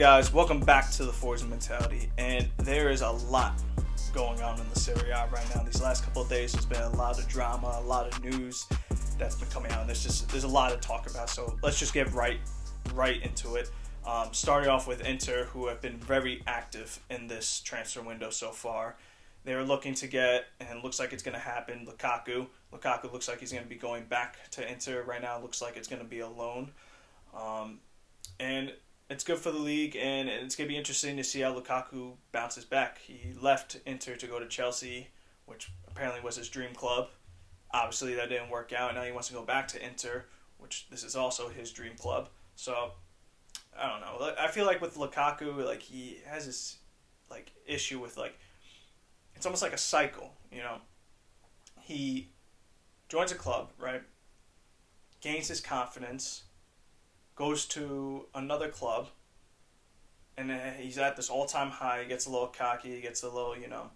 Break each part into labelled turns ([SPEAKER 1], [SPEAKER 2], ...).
[SPEAKER 1] guys? Welcome back to the Forza Mentality, and there is a lot going on in the Serie A right now. These last couple of days, there's been a lot of drama, a lot of news that's been coming out, and there's a lot to talk about. So let's just get right into it. Starting off with Inter, who have been very active in this transfer window so far. They're looking to get, and it looks like it's going to happen, Lukaku. Lukaku looks like he's going to be going back to Inter. Right now, it looks like it's going to be a loan. And it's good for the league, and it's going to be interesting to see how Lukaku bounces back. He left Inter to go to Chelsea, which apparently was his dream club. Obviously, that didn't work out. Now he wants to go back to Inter, which this is also his dream club. So, I don't know. I feel like with Lukaku, like, he has this, like, issue with, like, it's almost like a cycle, you know. He joins a club, right? Gains his confidence, goes to another club, and then he's at this all-time high. He gets a little cocky, he gets a little, you know.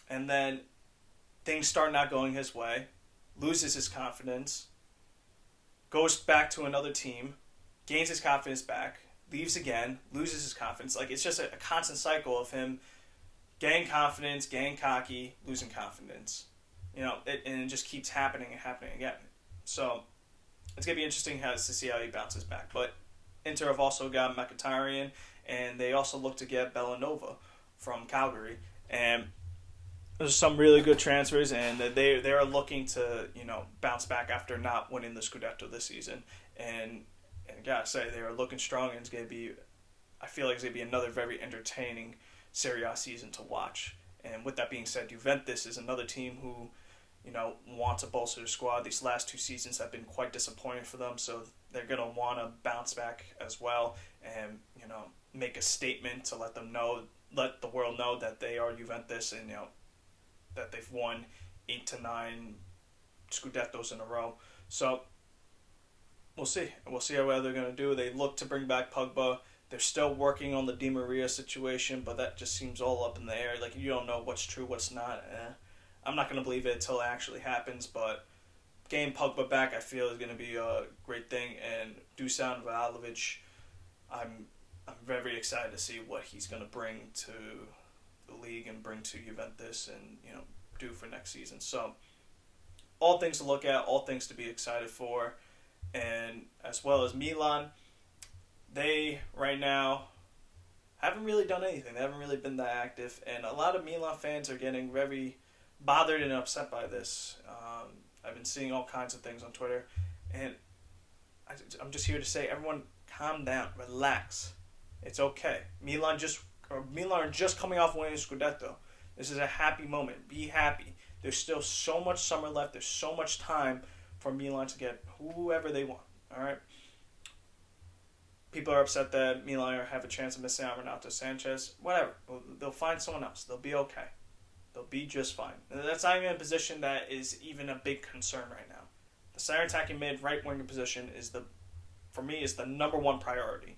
[SPEAKER 1] And then things start not going his way, loses his confidence, goes back to another team, gains his confidence back, leaves again, loses his confidence. Like, it's just a constant cycle of him getting confidence, getting cocky, losing confidence. You know, and it just keeps happening and happening again. So it's going to be interesting to see how he bounces back. But Inter have also got Mkhitaryan, and they also look to get Bellanova from Calgary. And there's some really good transfers, and they are looking to, you know, bounce back after not winning the Scudetto this season. And I gotta say, they are looking strong, and it's going to be, I feel like it's going to be another very entertaining Serie A season to watch. And with that being said, Juventus is another team who, you know, want to bolster their squad. These last two seasons have been quite disappointing for them, so they're going to want to bounce back as well and, you know, make a statement to let the world know that they are Juventus and, you know, that they've won 8 to 9 Scudettos in a row. So we'll see. We'll see how well they're going to do. They look to bring back Pogba. They're still working on the Di Maria situation, but that just seems all up in the air. Like, you don't know what's true, what's not. I'm not going to believe it until it actually happens, but getting Pogba back, I feel, is going to be a great thing. And Dusan Vlahovic, I'm very excited to see what he's going to bring to the league and bring to Juventus and, you know, do for next season. So, all things to look at, all things to be excited for. And as well as Milan, they, right now, haven't really done anything. They haven't really been that active. And a lot of Milan fans are getting very bothered and upset by this. I've been seeing all kinds of things on Twitter. And I'm just here to say, everyone, calm down. Relax. It's okay. Milan are just coming off winning Scudetto. This is a happy moment. Be happy. There's still so much summer left. There's so much time for Milan to get whoever they want. All right? People are upset that Milan have a chance of missing out on Renato Sanchez. Whatever. They'll find someone else. They'll be okay. They'll be just fine. And that's not even a position that is even a big concern right now. The center attacking mid, right winger position for me, is the number one priority.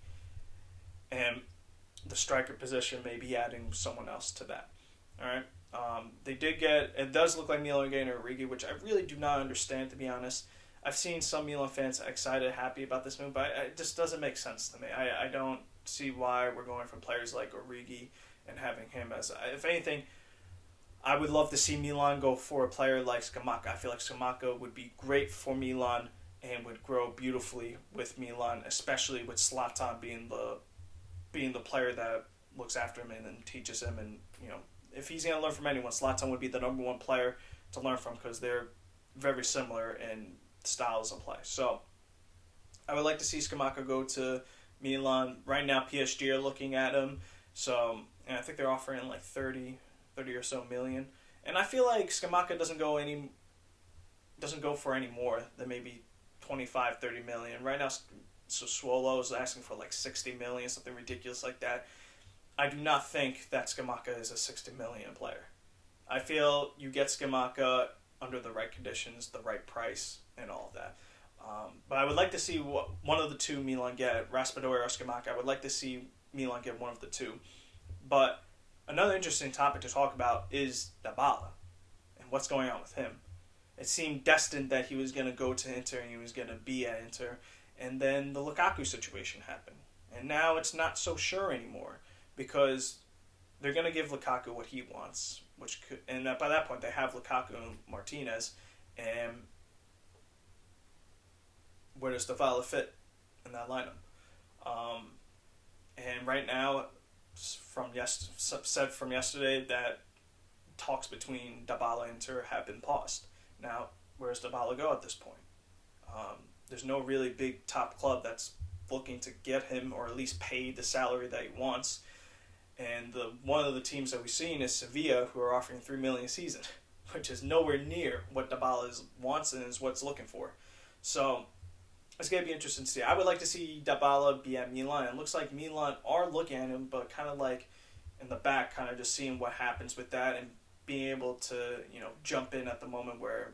[SPEAKER 1] And the striker position may be adding someone else to that. All right. It does look like Milan are getting Origi, which I really do not understand, to be honest. I've seen some Milan fans excited, happy about this move, but it just doesn't make sense to me. I don't see why we're going from players like Origi and having him as... If anything, I would love to see Milan go for a player like Scamacca. I feel like Scamacca would be great for Milan and would grow beautifully with Milan, especially with Zlatan being the player that looks after him and teaches him. And, you know, if he's going to learn from anyone, Zlatan would be the number one player to learn from because they're very similar in styles of play. So I would like to see Scamacca go to Milan. Right now, PSG are looking at him. So, and I think they're offering like 30 or so million. And I feel like Scamacca doesn't go for any more than maybe 25, 30 million. Right now, Sassuolo is asking for like 60 million, something ridiculous like that. I do not think that Scamacca is a 60 million player. I feel you get Scamacca under the right conditions, the right price, and all of that. But I would like to see one of the two Milan get, Raspadori or Scamacca. I would like to see Milan get one of the two. But another interesting topic to talk about is Dybala and what's going on with him. It seemed destined that he was going to go to Inter and he was going to be at Inter. And then the Lukaku situation happened. And now it's not so sure anymore because they're going to give Lukaku what he wants, and by that point they have Lukaku and Martinez, and where does Dybala fit in that lineup? And right now, said from yesterday that talks between Dybala and Inter have been paused. Now, where does Dybala go at this point? There's no really big top club that's looking to get him or at least pay the salary that he wants. And one of the teams that we've seen is Sevilla, who are offering $3 million a season, which is nowhere near what Dybala wants and is what's looking for. So it's going to be interesting to see. I would like to see Dybala be at Milan. It looks like Milan are looking at him, but kind of like in the back, kind of just seeing what happens with that and being able to, jump in at the moment where,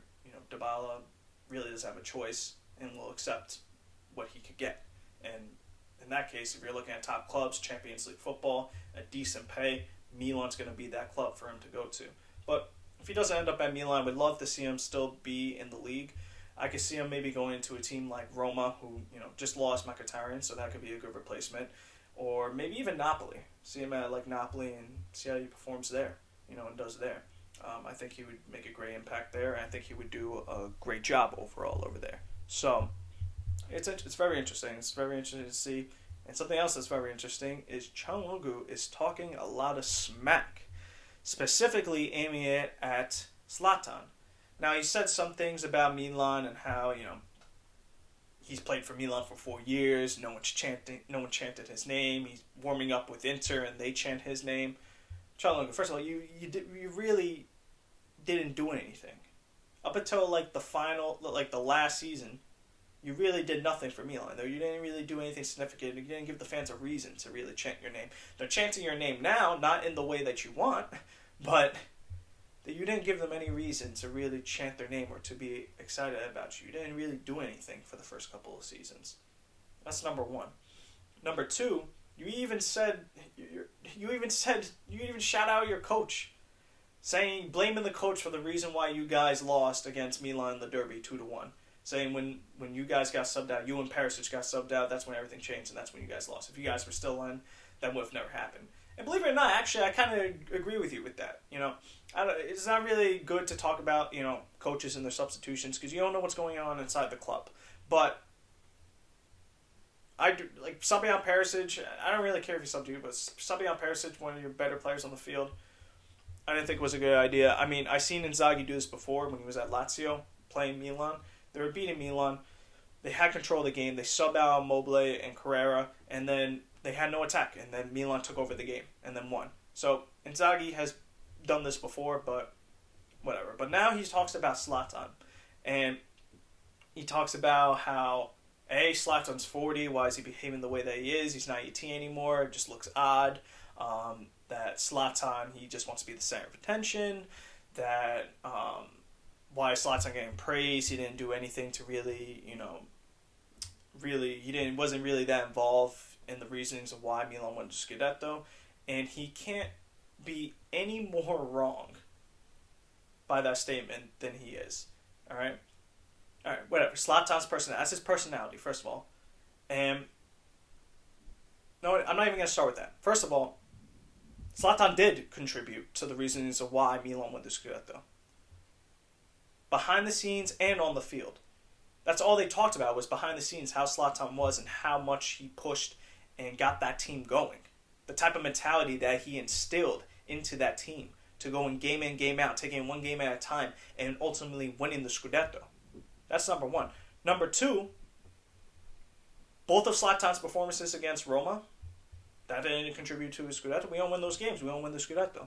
[SPEAKER 1] Dybala really does have a choice and will accept what he could get. And in that case, if you're looking at top clubs, Champions League football, a decent pay, Milan's going to be that club for him to go to. But if he doesn't end up at Milan, we'd love to see him still be in the league. I could see him maybe going into a team like Roma, who just lost Mkhitaryan, so that could be a good replacement. Or maybe even Napoli. See him at Napoli and see how he performs there, and does there. I think he would make a great impact there, and I think he would do a great job overall over there. So it's very interesting. It's very interesting to see. And something else that's very interesting is Calhanoglu is talking a lot of smack, specifically aiming it at Zlatan. Now, he said some things about Milan and how, he's played for Milan for 4 years. No one chanted his name. He's warming up with Inter and they chant his name. Calhanoglu, first of all, you really didn't do anything. Up until the last season, you really did nothing for Milan, though. You didn't really do anything significant. You didn't give the fans a reason to really chant your name. They're chanting your name now, not in the way that you want, but that you didn't give them any reason to really chant their name or to be excited about you. You didn't really do anything for the first couple of seasons. That's number one. Number two, you even shout out your coach, blaming the coach for the reason why you guys lost against Milan in the derby 2-1. Saying when you guys got subbed out, you and Perisic got subbed out, that's when everything changed and that's when you guys lost. If you guys were still in, that would have never happened. And believe it or not, actually, I kind of agree with you with that. It's not really good to talk about, coaches and their substitutions because you don't know what's going on inside the club. But I do, subbing out Perisic, I don't really care if you subbed you, but subbing out Perisic, one of your better players on the field, I didn't think it was a good idea. I mean, I seen Inzaghi do this before when he was at Lazio playing Milan. They were beating Milan. They had control of the game. They subbed out Mobile and Carrera, and then they had no attack, and then Milan took over the game and then won. So Inzaghi has done this before, but whatever. But now he talks about Zlatan, and he talks about how, hey, Zlatan's 40. Why is he behaving the way that he is? He's not 18 anymore. It just looks odd. That Zlatan, he just wants to be the center of attention. That why is Zlatan getting praise? He didn't do anything to really, wasn't really that involved in the reasons of why Milan won the Scudetto, and he can't be any more wrong by that statement than he is. All right, whatever. Zlatan's personality, that's his personality, first of all. And no, I'm not even going to start with that. First of all, Zlatan did contribute to the reasons of why Milan won the Scudetto. Behind the scenes and on the field. That's all they talked about was behind the scenes, how Zlatan was and how much he pushed and got that team going. The type of mentality that he instilled into that team to go in, game out, taking one game at a time, and ultimately winning the Scudetto. That's number one. Number two, both of Zlatan's performances against Roma, that didn't contribute to his Scudetto. We don't win those games. We don't win the Scudetto.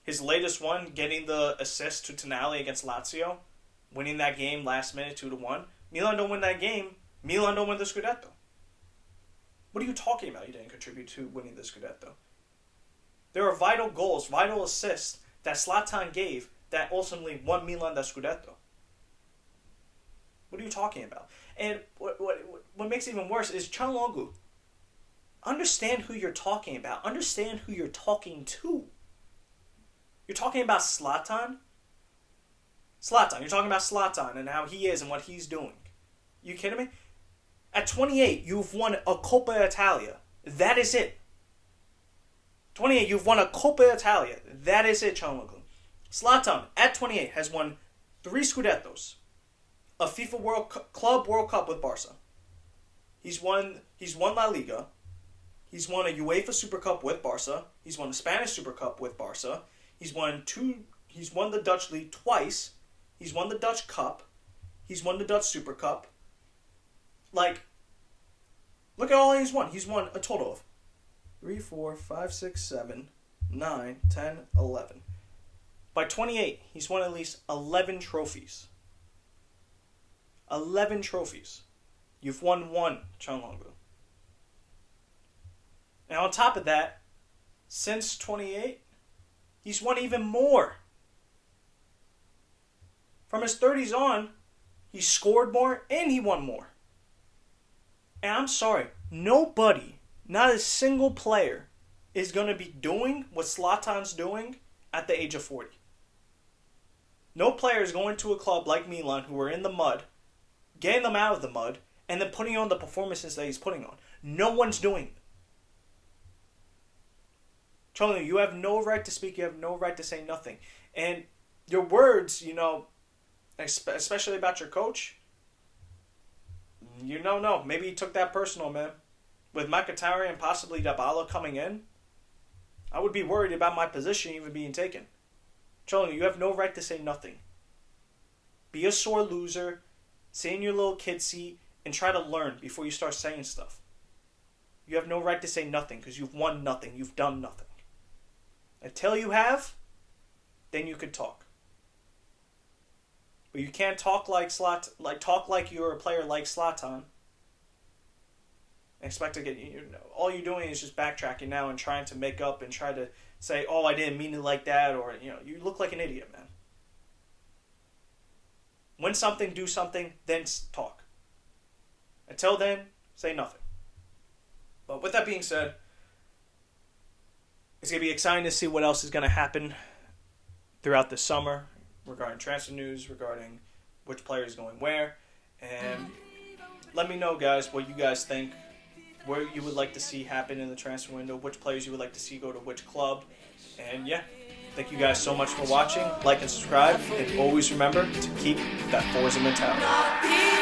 [SPEAKER 1] His latest one, getting the assist to Tonali against Lazio, winning that game last minute 2-1. Milan don't win that game. Milan don't win the Scudetto. What are you talking about? He didn't contribute to winning the Scudetto. There are vital goals, vital assists that Zlatan gave that ultimately won Milan the Scudetto. What are you talking about? And what makes it even worse is Calhanoglu. Understand who you're talking about. Understand who you're talking to. You're talking about Zlatan? You're talking about Zlatan and how he is and what he's doing. You kidding me? At 28, you've won a Coppa Italia. That is it. 28, you've won a Coppa Italia. That is it, Calhanoglu. Zlatan, at 28, has won 3 Scudettos, a FIFA Club World Cup with Barca. He's won La Liga. He's won a UEFA Super Cup with Barca. He's won a Spanish Super Cup with Barca. He's won the Dutch League twice. He's won the Dutch Cup. He's won the Dutch Super Cup. Like, look at all he's won. He's won a total of 3, 4, 5, 6, 7, 9, 10, 11. By 28, he's won at least 11 trophies. 11 trophies. You've won 1, Calhanoglu. And on top of that, since 28, he's won even more. From his 30s on, he scored more and he won more. And I'm sorry, nobody, not a single player, is going to be doing what Zlatan's doing at the age of 40. No player is going to a club like Milan, who are in the mud, getting them out of the mud, and then putting on the performances that he's putting on. No one's doing it. Charlie, you have no right to speak. You have no right to say nothing. And your words, especially about your coach, no. Maybe you took that personal, man. With Mkhitaryan and possibly Dybala coming in, I would be worried about my position even being taken. Charlie, you have no right to say nothing. Be a sore loser, sit in your little kid seat, and try to learn before you start saying stuff. You have no right to say nothing because you've won nothing. You've done nothing. Until you have, then you could talk. But you can't talk talk like you're a player like Zlatan. Expect to get all you're doing is just backtracking now and trying to make up and try to say, "Oh, I didn't mean it like that," or you look like an idiot, man. Win something, do something, then talk. Until then, say nothing. But with that being said, it's going to be exciting to see what else is going to happen throughout the summer regarding transfer news, regarding which player is going where. And let me know, guys, what you guys think, where you would like to see happen in the transfer window, which players you would like to see go to which club. And yeah, thank you guys so much for watching. Like and subscribe. And always remember to keep that Forza mentality.